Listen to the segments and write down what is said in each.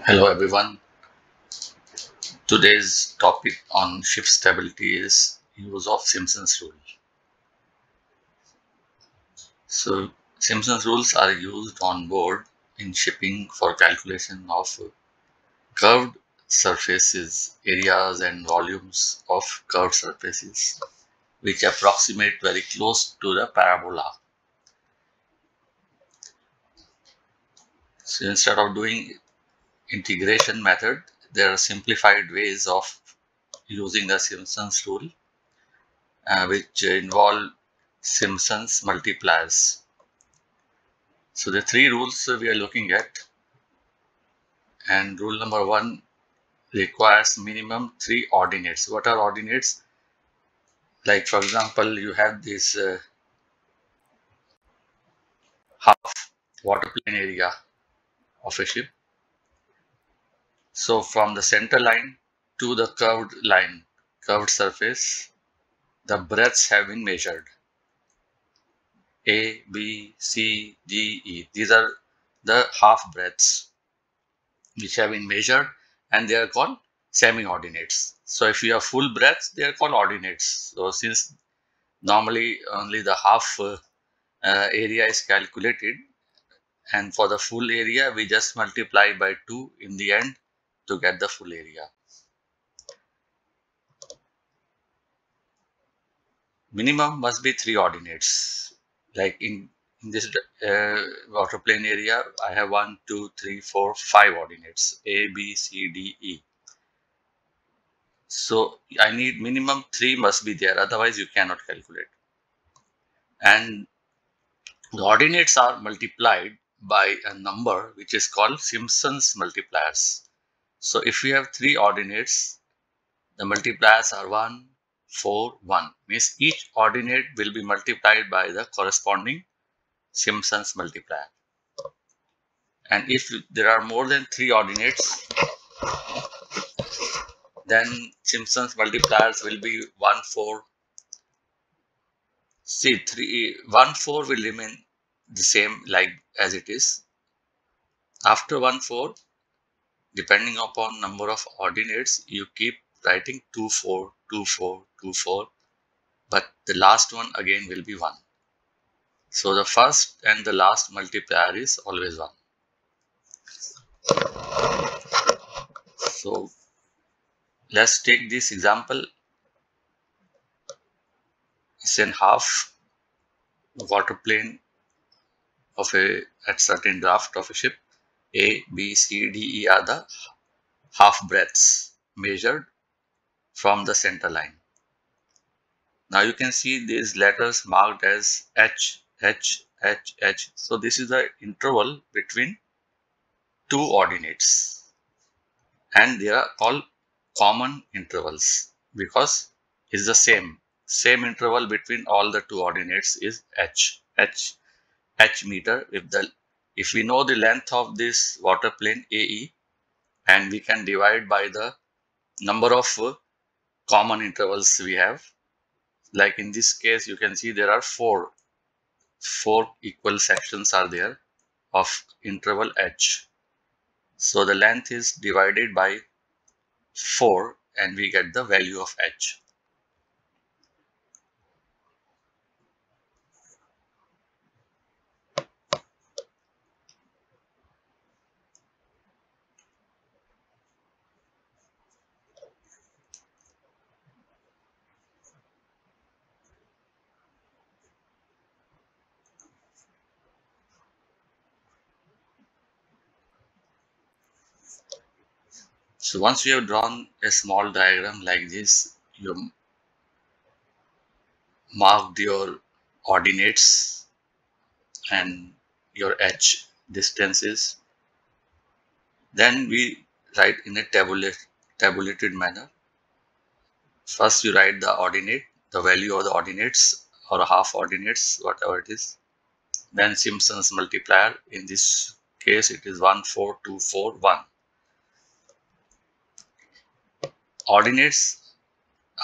Hello everyone. Today's topic on ship stability is use of Simpson's rule. So Simpson's rules are used on board in shipping for calculation of curved surfaces, areas and volumes of curved surfaces which approximate very close to the parabola. So instead of doing integration method, there are simplified ways of using the Simpson's rule which involve Simpson's multipliers. So the three rules we are looking at, and rule number one requires minimum three ordinates. What are ordinates? Like for example, you have this half water plane area of a ship. So from the center line to the curved surface, the breadths have been measured. A, B, C, D, E. These are the half breadths which have been measured, and they are called semi-ordinates. So if you have full breadths, they are called ordinates. So since normally only the half area is calculated, and for the full area we just multiply by 2 in the end to get the full area. Minimum must be 3 ordinates. Like in this water plane area, I have 1, 2, 3, 4, 5 ordinates: A, B, C, D, E. So I need minimum 3 must be there, otherwise you cannot calculate. And the ordinates are multiplied by a number which is called Simpson's multipliers. So if we have 3 ordinates, the multipliers are 1, 4, 1. Means each ordinate will be multiplied by the corresponding Simpson's multiplier. And if there are more than 3 ordinates, then Simpson's multipliers will be 1, 4. See, 1, 4 will remain the same like as it is. After 1, 4, depending upon number of ordinates, you keep writing 2, 4, 2, 4, 2, 4, but the last one again will be 1. So the first and the last multiplier is always 1. So let's take this example. It's in half water plane of at certain draft of a ship. A, B, C, D, E are the half breadths measured from the center line. Now you can see these letters marked as H, H, H, H. So this is the interval between two ordinates, and they are called common intervals because it's the same interval between all the two ordinates is H meter. If we know the length of this water plane AE, and we can divide by the number of common intervals we have. Like in this case, you can see there are four equal sections are there of interval H. So the length is divided by 4 and we get the value of H. So once you have drawn a small diagram like this, you marked your ordinates and your H distances. Then we write in a tabulated manner. First you write the ordinate, the value of the ordinates or half ordinates, whatever it is. Then Simpson's multiplier. In this case, it is 1, 4, 2, 4, 1. Ordinates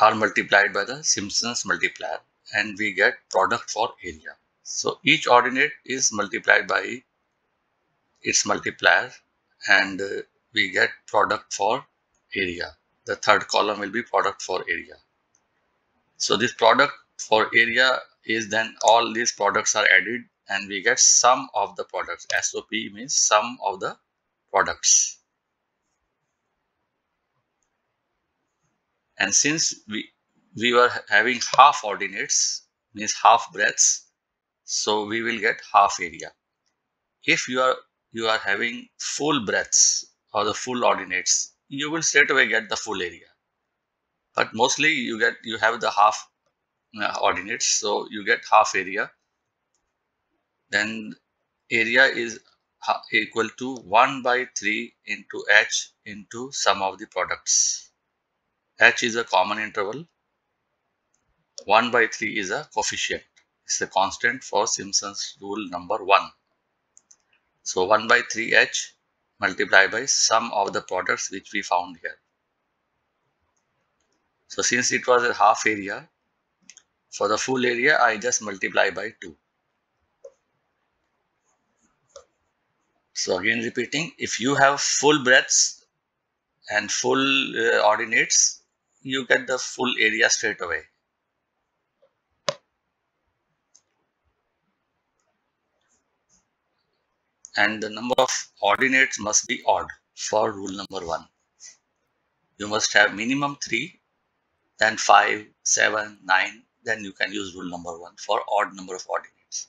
are multiplied by the Simpson's multiplier and we get product for area. So each ordinate is multiplied by its multiplier, and we get product for area. The third column will be product for area. So this product for area is then all these products are added and we get sum of the products. SOP means sum of the products. And since we were having half ordinates, means half breadths, so we will get half area. If you are having full breadths or the full ordinates, you will straight away get the full area. But mostly you have the half ordinates, so you get half area. Then area is equal to 1 by 3 into h into sum of the products. H is a common interval. 1 by 3 is a coefficient. It's the constant for Simpson's rule number 1. So 1 by 3h multiplied by sum of the products which we found here. So since it was a half area, for the full area I just multiply by 2. So again repeating, if you have full breadths and full ordinates, you get the full area straight away. And the number of ordinates must be odd for rule number 1. You must have minimum 3, then 5, 7, 9, then you can use rule number 1 for odd number of ordinates.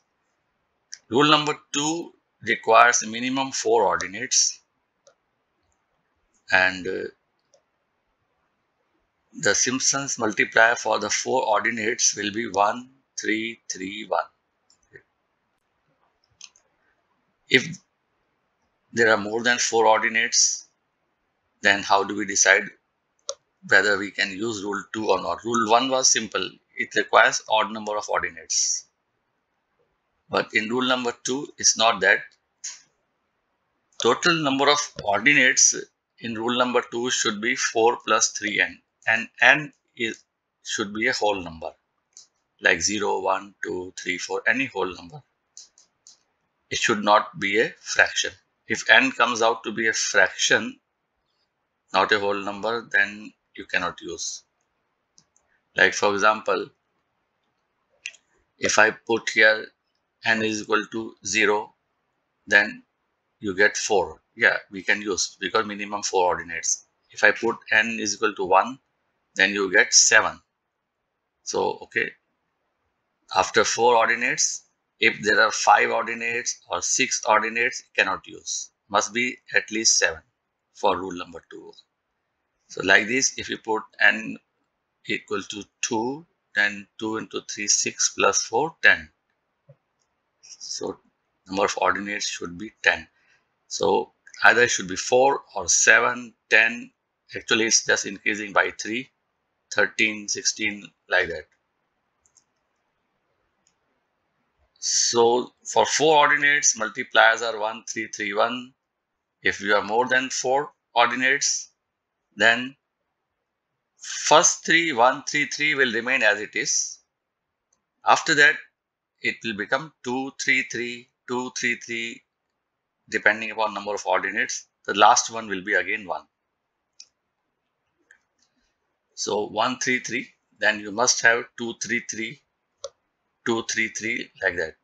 Rule number 2 requires minimum 4 ordinates, and the Simpsons multiplier for the 4 ordinates will be 1, 3, 3, 1. If there are more than 4 ordinates, then how do we decide whether we can use rule 2 or not? Rule 1 was simple. It requires odd number of ordinates. But in rule number 2, it's not that. Total number of ordinates in rule number 2 should be 4 plus 3n. And n should be a whole number. Like 0, 1, 2, 3, 4, any whole number. It should not be a fraction. If n comes out to be a fraction, not a whole number, then you cannot use. Like for example, if I put here n is equal to 0, then you get 4. Yeah, we can use because minimum 4 ordinates. If I put n is equal to 1, then you get 7. So, okay, after 4 ordinates, if there are 5 ordinates or 6 ordinates, cannot use. Must be at least 7 for rule number 2. So like this, if you put n equal to 2, then 2 into 3, 6 plus 4, 10. So number of ordinates should be 10. So either it should be 4 or 7, 10. Actually, it's just increasing by 3, 13, 16, like that. So for 4 ordinates, multipliers are 1, 3, 3, 1. If you have more than 4 ordinates, then first 3, 1, 3, 3 will remain as it is. After that, it will become 2, 3, 3, 2, 3, 3, depending upon number of ordinates. The last one will be again 1. So 1, 3, 3, then you must have 2, 3, 3, 2, 3, 3, like that.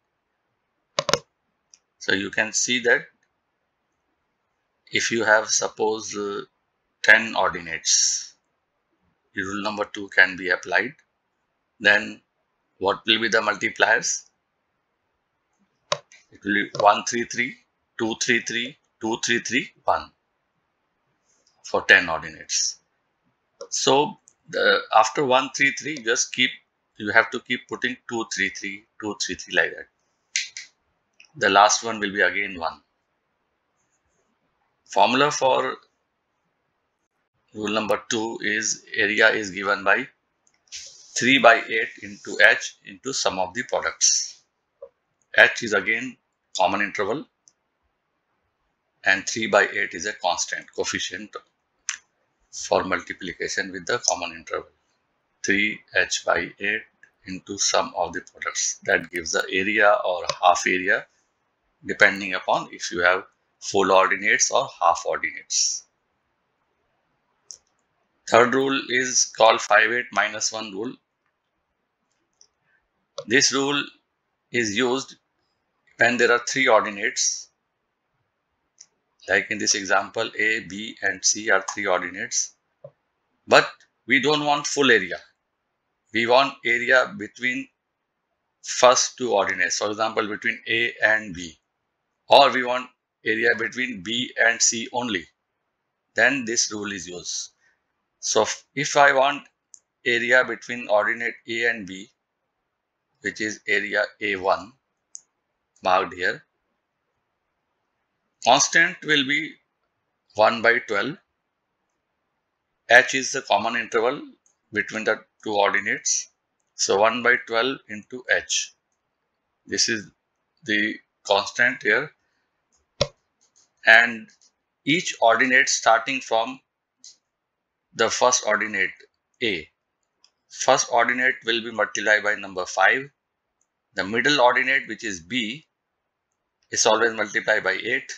So you can see that if you have suppose 10 ordinates, rule number 2 can be applied. Then what will be the multipliers? It will be 1, 3, 3, 2, 3, 3, 2, 3, 3, 1 for 10 ordinates. So after 1, 3, 3, you have to keep putting 2, 3, 3, 2, 3, 3, like that. The last one will be again 1. Formula for rule number 2 is area is given by 3 by 8 into h into sum of the products. H is again common interval and 3 by 8 is a constant coefficient for multiplication with the common interval. 3h by 8 into sum of the products. That gives the area or half area depending upon if you have full ordinates or half ordinates. Third rule is called 5/8 minus 1 rule. This rule is used when there are three ordinates. Like in this example, A, B and C are three ordinates. But we don't want full area. We want area between first two ordinates. For example, between A and B. Or we want area between B and C only. Then this rule is used. So if I want area between ordinate A and B, which is area A1 marked here, constant will be 1 by 12. H is the common interval between the two ordinates. So 1 by 12 into H. This is the constant here. And each ordinate starting from the first ordinate A. First ordinate will be multiplied by number 5. The middle ordinate, which is B, is always multiplied by 8.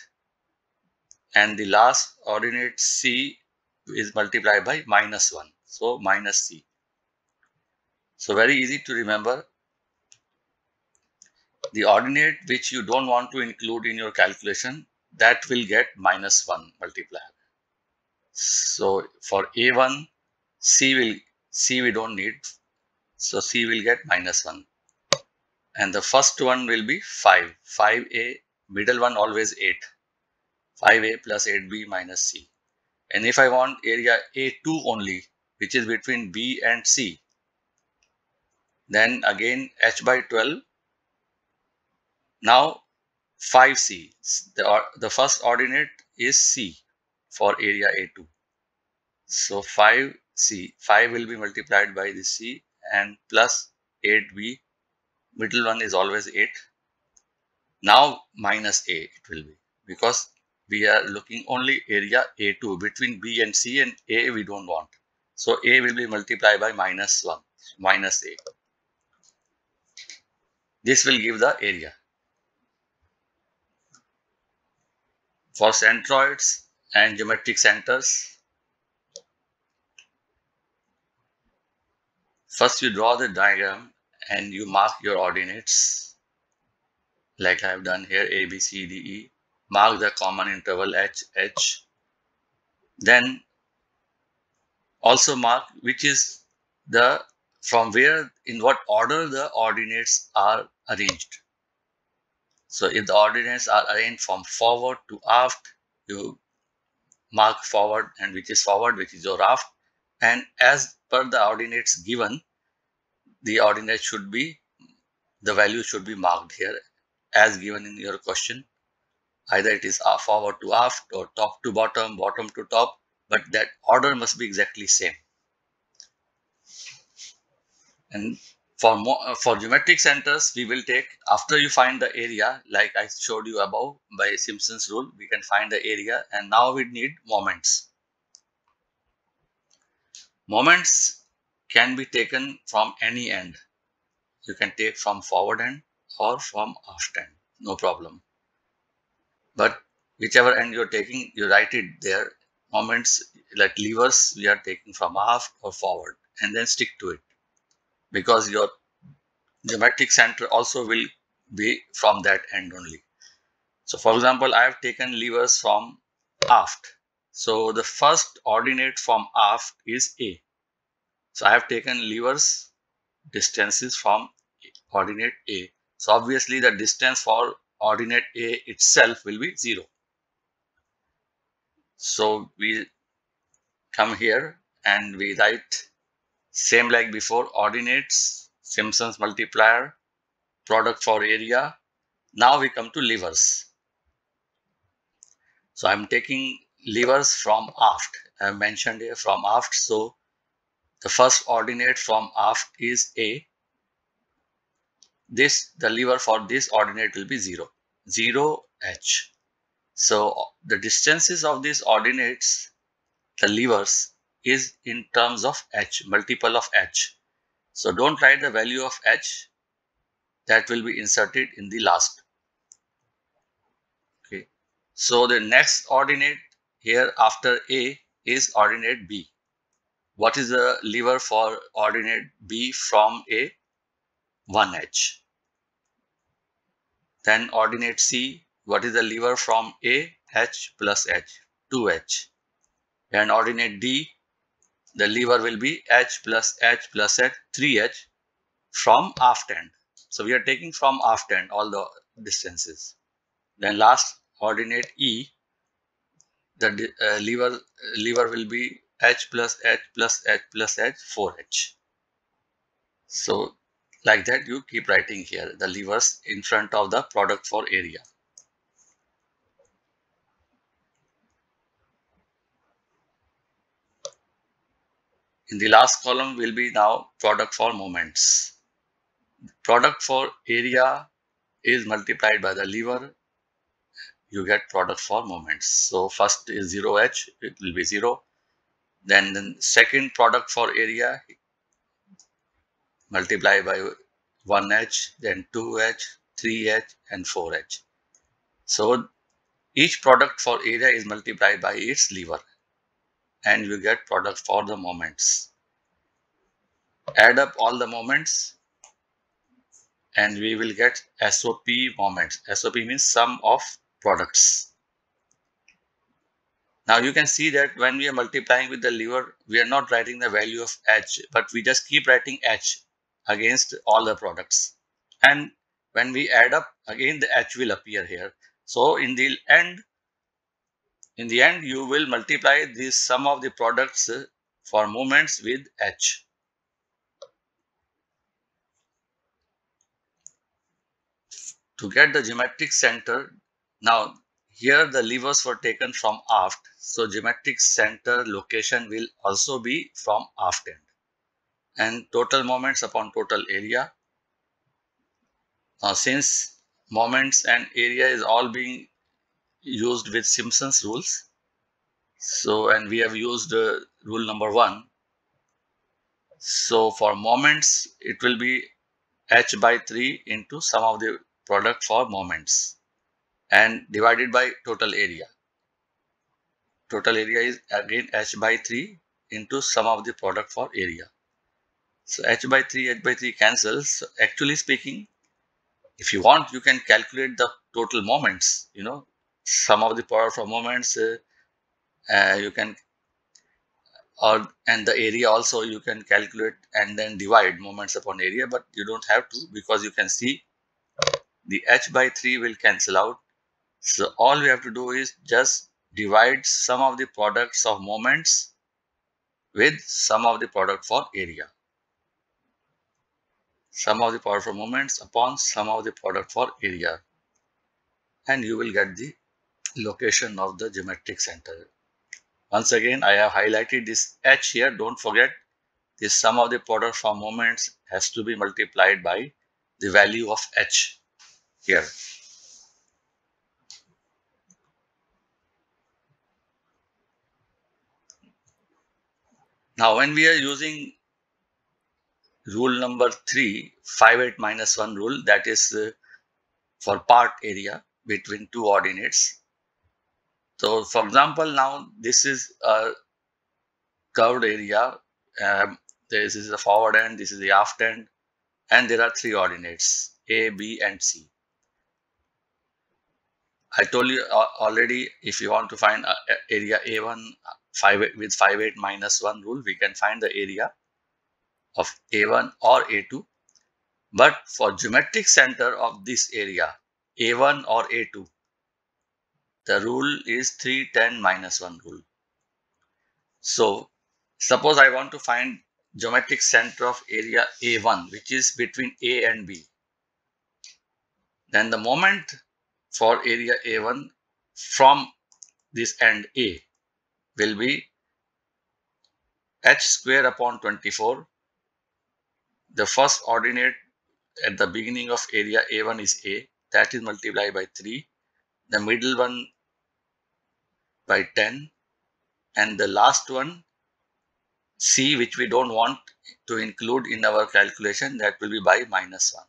And the last ordinate C is multiplied by minus 1. So minus C. So very easy to remember. The ordinate which you don't want to include in your calculation, that will get minus 1 multiplier. So for A1, C we don't need. So C will get minus 1. And the first one will be 5. 5A, middle one always 8. 5A plus 8B minus C. And if I want area A2 only, which is between B and C, then again H by 12. Now 5C. The first ordinate is C for area A2. So 5C. 5 will be multiplied by the C and plus 8B. Middle one is always 8. Now minus A it will be, because we are looking only area A2 between B and C, and A we don't want. So A will be multiplied by minus 1, minus A. This will give the area. For centroids and geometric centers, first you draw the diagram and you mark your ordinates, like I have done here, A, B, C, D, E. Mark the common interval H, H. Then also mark which is the, from where, in what order the ordinates are arranged. So if the ordinates are arranged from forward to aft, you mark forward, and which is forward, which is your aft. And as per the ordinates given, the ordinate should be, the value should be marked here as given in your question. Either it is forward to aft or top to bottom, bottom to top, but that order must be exactly same. And for geometric centers, we will take, after you find the area, like I showed you above by Simpson's rule, we can find the area, and now we need moments. Moments can be taken from any end. You can take from forward end or from aft end, no problem. But whichever end you're taking, you write it there. Moments like levers, we are taking from aft or forward, and then stick to it, because your geometric center also will be from that end only. So for example, I have taken levers from aft. So the first ordinate from aft is A. So I have taken levers distances from ordinate A. So obviously the distance for ordinate A itself will be 0. So we come here and we write same like before, ordinates, Simpson's multiplier, product for area. Now we come to levers. So I'm taking levers from aft. I have mentioned here from aft. So the first ordinate from aft is A. The lever for this ordinate will be 0. 0 H. So the distances of these ordinates, the levers, is in terms of H, multiple of H. So don't write the value of H. That will be inserted in the last. Okay. So the next ordinate here after A is ordinate B. what is the lever for ordinate B from A? 1H. Then ordinate C, what is the lever from A? H plus H, 2H. And ordinate D, the lever will be H plus H plus H, 3H from aft end. So we are taking from aft end all the distances. Then last ordinate E, the lever will be H plus H plus H plus H, 4H. So like that you keep writing here the levers in front of the product for area. In the last column will be now product for moments. Product for area is multiplied by the lever, you get product for moments. So first is 0H, it will be 0. Then the second product for area multiply by 1H, then 2H, 3H and 4H. So each product for area is multiplied by its lever and you get product for the moments. Add up all the moments and we will get SOP moments. SOP means sum of products. Now you can see that when we are multiplying with the lever, we are not writing the value of H, but we just keep writing H against all the products. And when we add up, again the H will appear here. So in the end, you will multiply this sum of the products for moments with H. To get the geometric center, now here the levers were taken from aft, so geometric center location will also be from aft end. And total moments upon total area. Now since moments and area is all being used with Simpson's rules, so and we have used rule number 1. So for moments it will be H by 3 into sum of the product for moments and divided by total area. Total area is again H by 3 into sum of the product for area. So H by 3 cancels. So actually speaking, if you want, you can calculate the total moments, sum of the product for moments, you can, and the area also you can calculate and then divide moments upon area, but you don't have to because you can see the H by 3 will cancel out. So all we have to do is just divide sum of the products of moments with sum of the product for area. Sum of the product for moments upon sum of the product for area. And you will get the location of the geometric center. Once again, I have highlighted this H here. Don't forget, this sum of the product for moments has to be multiplied by the value of H here. Now, when we are using rule number 3, 5/8 minus 1 rule, that is for part area between two ordinates. So, for example, now this is a curved area. This is the forward end, this is the aft end, and there are three ordinates A, B, and C. I told you already, if you want to find area A1 with 5/8 minus 1 rule, we can find the area of A1 or A2. But for geometric center of this area, A1 or A2, the rule is 310 minus 1 rule. So suppose I want to find geometric center of area A1, which is between A and B. Then the moment for area A1 from this end A will be H square upon 24. The first ordinate at the beginning of area A1 is A, that is multiplied by 3. The middle one by 10. And the last one, C, which we don't want to include in our calculation, that will be by minus 1.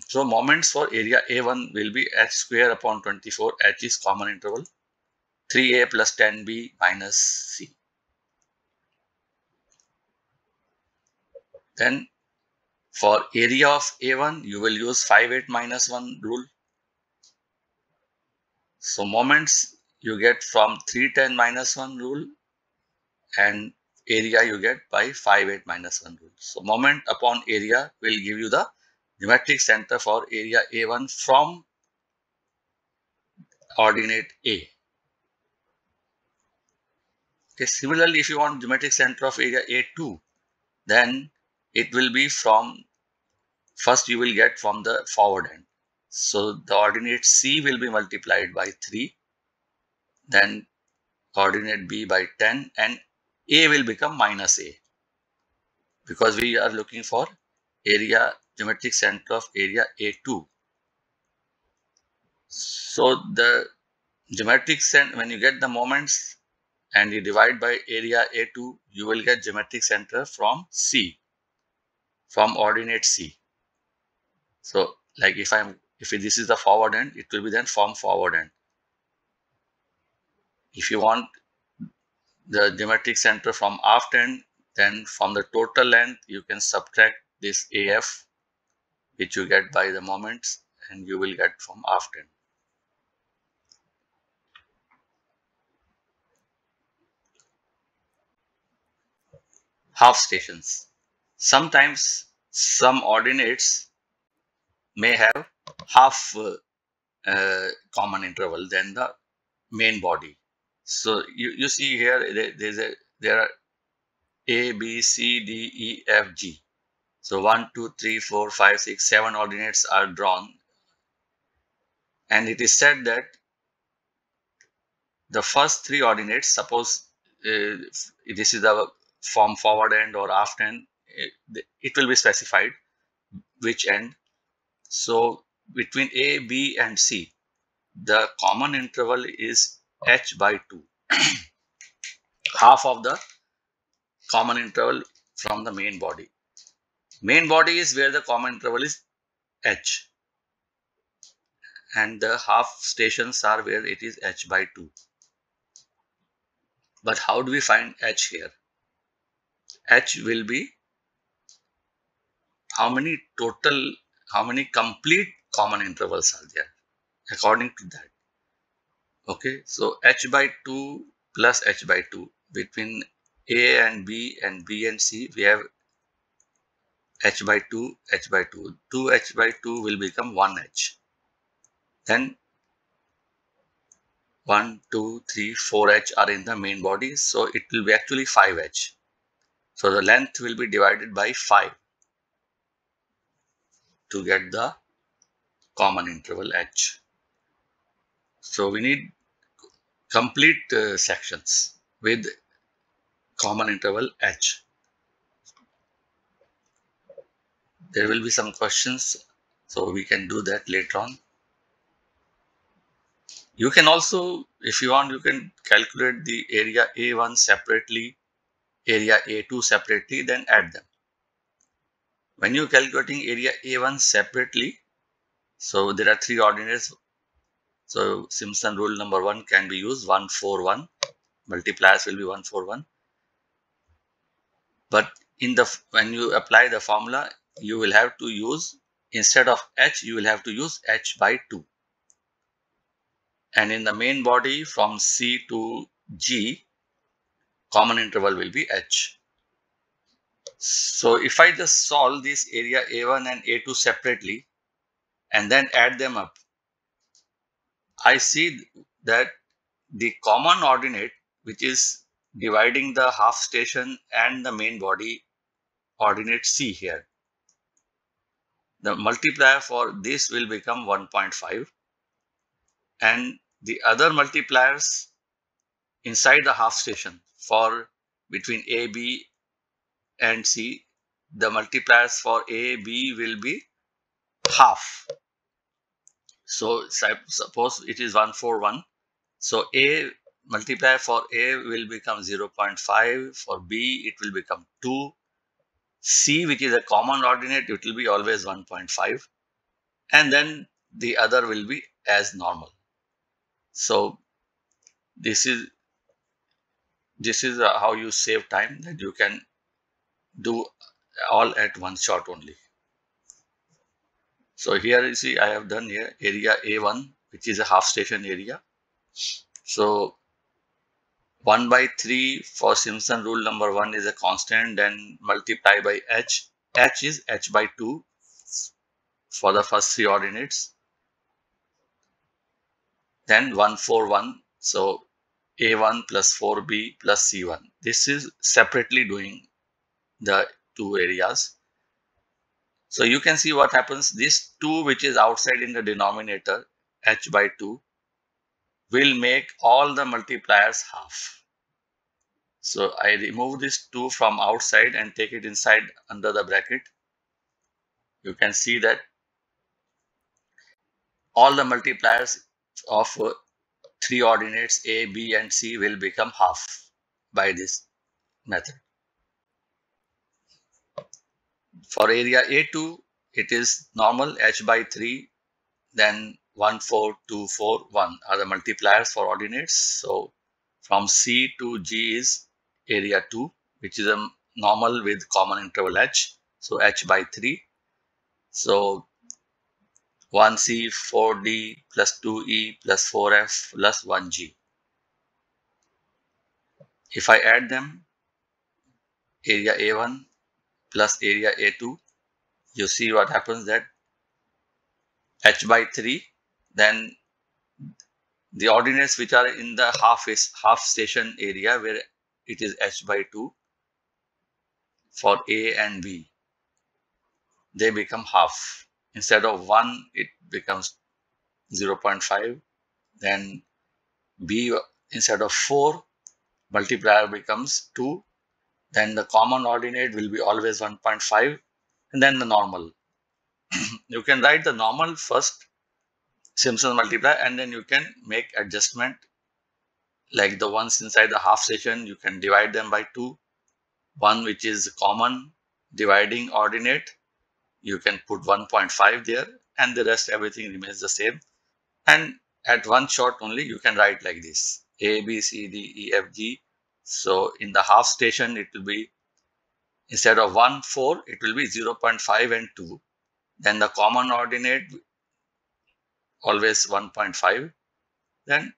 So moments for area A1 will be H square upon 24. H is common interval. 3A plus 10B minus C. Then for area of A1, you will use 5, 8, minus 1 rule. So moments you get from 3, 10, minus 1 rule, and area you get by 5, 8, minus 1 rule. So moment upon area will give you the geometric center for area A1 from ordinate A. Okay, similarly, if you want geometric center of area A2, then it will be from, first you will get from the forward end. So the ordinate C will be multiplied by 3, then coordinate B by 10, and A will become minus A, because we are looking for area, geometric center of area A2. So the geometric center, when you get the moments and you divide by area A2, you will get geometric center from C, from ordinate C. So like if this is the forward end, it will be then from forward end. If you want the geometric center from aft end, then from the total length you can subtract this AF, which you get by the moments, and you will get from aft end. Half stations. Sometimes some ordinates may have half common interval than the main body. So you see here there are A, B, C, D, E, F, G. So 1, 2, 3, 4, 5, 6, 7 ordinates are drawn, and it is said that the first 3 ordinates, suppose this is the from forward end or aft end, it will be specified which end. So between A, B, and C, the common interval is h by 2, half of the common interval from the main body. Main body is where the common interval is h, and the half stations are where it is h by 2. But how do we find h here? H will be how many complete common intervals are there according to that. Okay, so h by 2 plus h by 2, between A and B and B and C, we have h by 2, h by 2. 2h by 2 will become 1h. Then 1, 2, 3, 4h are in the main body, so it will be actually 5h. So the length will be divided by 5 to get the common interval h. So we need complete sections with common interval h. There will be some questions, so we can do that later on. You can also, if you want, you can calculate the area A1 separately, area A2 separately, then add them. When you're calculating area A1 separately, so there are 3 ordinates. So Simpson rule number 1 can be used, 141. Multipliers will be 141. But when you apply the formula, you will have to use, instead of h, you will have to use h by 2. And in the main body from C to G, common interval will be h. So if I just solve this area A1 and A2 separately and then add them up, I see that the common ordinate, which is dividing the half station and the main body, ordinate C here, the multiplier for this will become 1.5, and the other multipliers inside the half station for between A, B and C, the multipliers for A, B will be half. So suppose it is 141. So A multiplier for A will become 0.5. For B, it will become 2. C, which is a common ordinate, it will be always 1.5. And then the other will be as normal. So this is how you save time, that you can do all at one shot only. So here you see I have done here area A1, which is a half station area. So 1 by 3 for Simpson rule number 1 is a constant, then multiply by h. H is h by 2 for the first 3 ordinates. Then 141. So A1 plus 4B plus C1. This is separately doing the two areas. So you can see what happens. This 2 which is outside in the denominator, h by 2, will make all the multipliers half. So I remove this 2 from outside and take it inside under the bracket. You can see that all the multipliers of 3 ordinates A, B and C will become half by this method. For area A2, it is normal h by 3, then 1, 4, 2, 4, 1 are the multipliers for ordinates. So from C to G is area 2, which is a normal with common interval h. So h by 3. So 1C, 4D plus 2E plus 4F plus 1G. If I add them, area A1 plus area A2, you see what happens, that h by 3, then the ordinates which are in the half station area where it is h by 2 for A and B, they become half. Instead of 1, it becomes 0.5. Then B, instead of 4, multiplier becomes 2. Then the common ordinate will be always 1.5, and then the normal. You can write the normal first, Simpson multiplier, and then you can make adjustment like the ones inside the half station. You can divide them by 2. One which is common dividing ordinate, you can put 1.5 there, and the rest everything remains the same. And at one shot only you can write like this: A, B, C, D, E, F, G. So in the half station it will be, instead of 1, 4, it will be 0.5 and 2. Then the common ordinate always 1.5. Then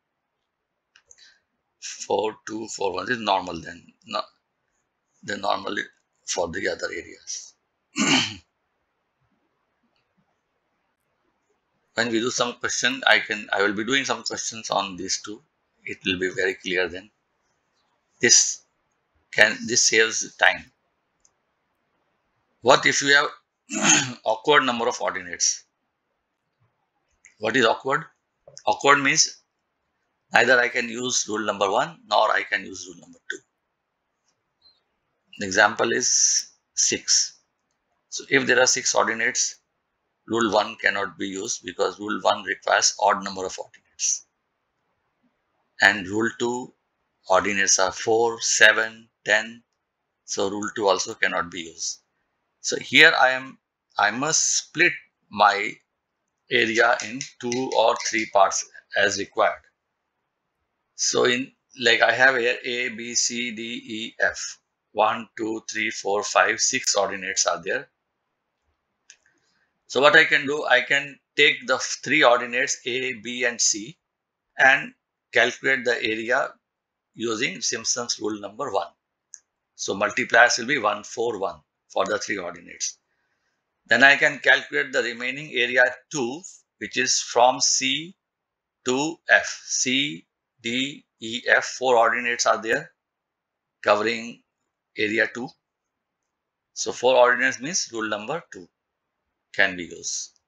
4, 2, 4, 1 is normal. Then the normal for the other areas. When we do some question, I will be doing some questions on these two. It will be very clear then. This saves time. What if you have awkward number of ordinates? What is awkward? Awkward means neither I can use rule number 1 nor I can use rule number 2. The example is 6. So if there are 6 ordinates, rule 1 cannot be used because rule 1 requires odd number of ordinates. And rule 2 ordinates are 4, 7, 10. So rule 2 also cannot be used. So here I must split my area in 2 or 3 parts as required. So in, like, I have here A, B, C, D, E, F. 1, 2, 3, 4, 5, 6 ordinates are there. So what I can do, I can take the 3 ordinates A, B and C and calculate the area using Simpson's rule number 1. So multipliers will be 1, 4, 1 for the 3 ordinates. Then I can calculate the remaining area 2, which is from C to F. C, D, E, F, 4 ordinates are there covering area 2. So 4 ordinates means rule number 2 can be used.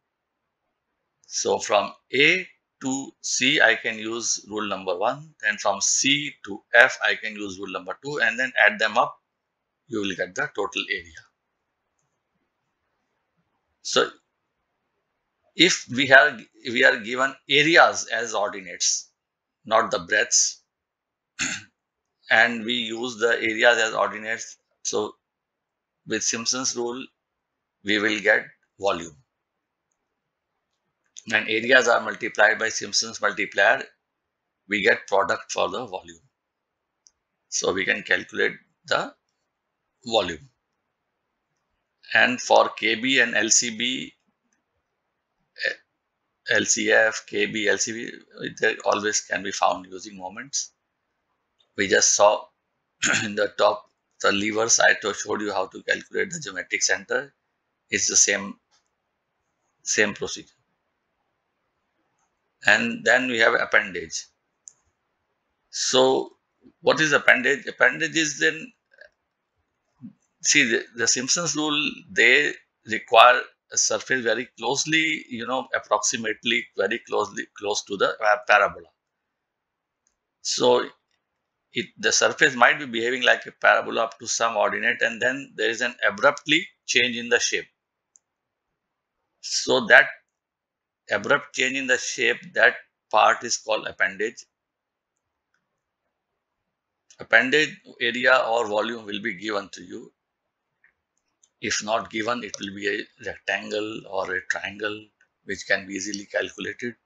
So from A to C I can use rule number 1, then from C to F I can use rule number 2, and then add them up, you will get the total area. So if we are given areas as ordinates, not the breadths, and we use the areas as ordinates, so with Simpson's rule we will get volume. And areas are multiplied by Simpson's multiplier, we get product for the volume. So we can calculate the volume. And for KB and LCB, LCF, KB, LCB, they always can be found using moments. We just saw in the top the levers. I showed you how to calculate the geometric center. It's the same procedure. And then we have appendage. So what is appendage? Appendage is then, see, the Simpsons rule, they require a surface very closely, approximately very close to the parabola. So the surface might be behaving like a parabola up to some ordinate, and then there is an abruptly change in the shape. So that abrupt change in the shape, that part is called appendage. Appendage area or volume will be given to you. If not given, it will be a rectangle or a triangle, which can be easily calculated.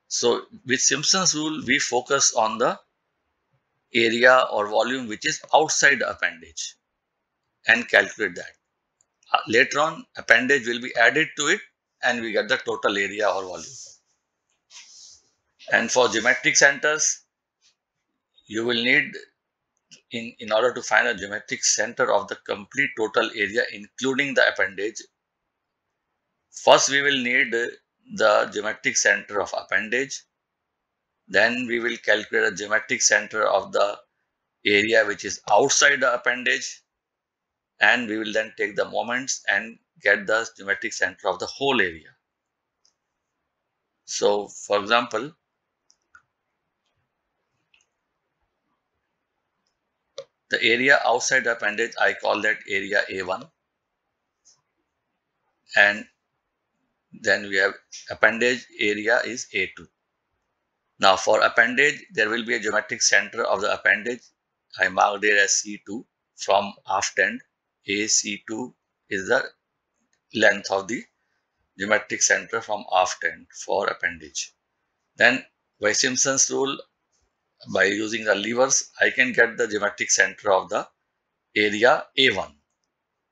So with Simpson's rule, we focus on the area or volume which is outside the appendage and calculate that. Later on, appendage will be added to it and we get the total area or volume. And for geometric centers, you will need, in order to find a geometric center of the complete total area, including the appendage, first we will need the geometric center of appendage. Then we will calculate a geometric center of the area which is outside the appendage. And we will then take the moments and get the geometric center of the whole area. So, for example, the area outside the appendage, I call that area A1. And then we have appendage area is A2. Now, for appendage, there will be a geometric center of the appendage. I marked it as C2 from aft end. AC2 is the length of the geometric center from aft end for appendage. Then by Simpson's rule, by using the levers, I can get the geometric center of the area A1.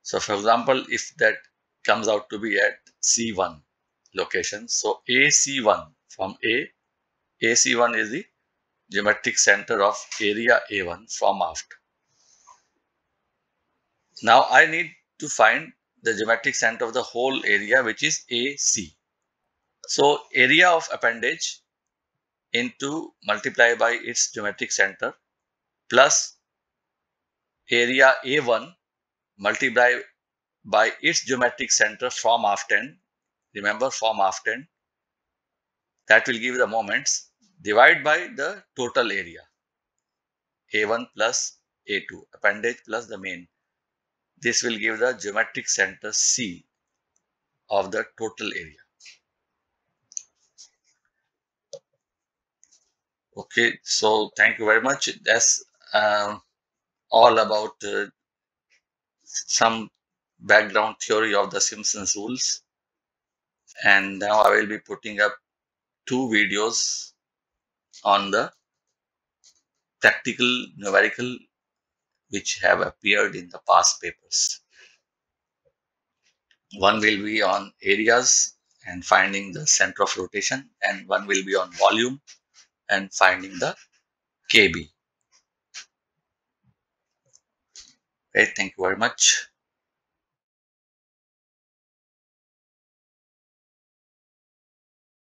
So for example, if that comes out to be at C1 location, so AC1 from AC1 is the geometric center of area A1 from aft. Now I need to find the geometric center of the whole area, which is AC. So area of appendage into multiply by its geometric center plus area A1 multiply by its geometric center from aft end. Remember, from aft end, that will give the moments, divide by the total area A1 plus A2, appendage plus the main. This will give the geometric center C of the total area. Okay, so thank you very much. That's all about some background theory of the Simpsons rules. And now I will be putting up 2 videos on the practical numerical which have appeared in the past papers. One will be on areas and finding the center of rotation, and one will be on volume and finding the KB. Okay, thank you very much.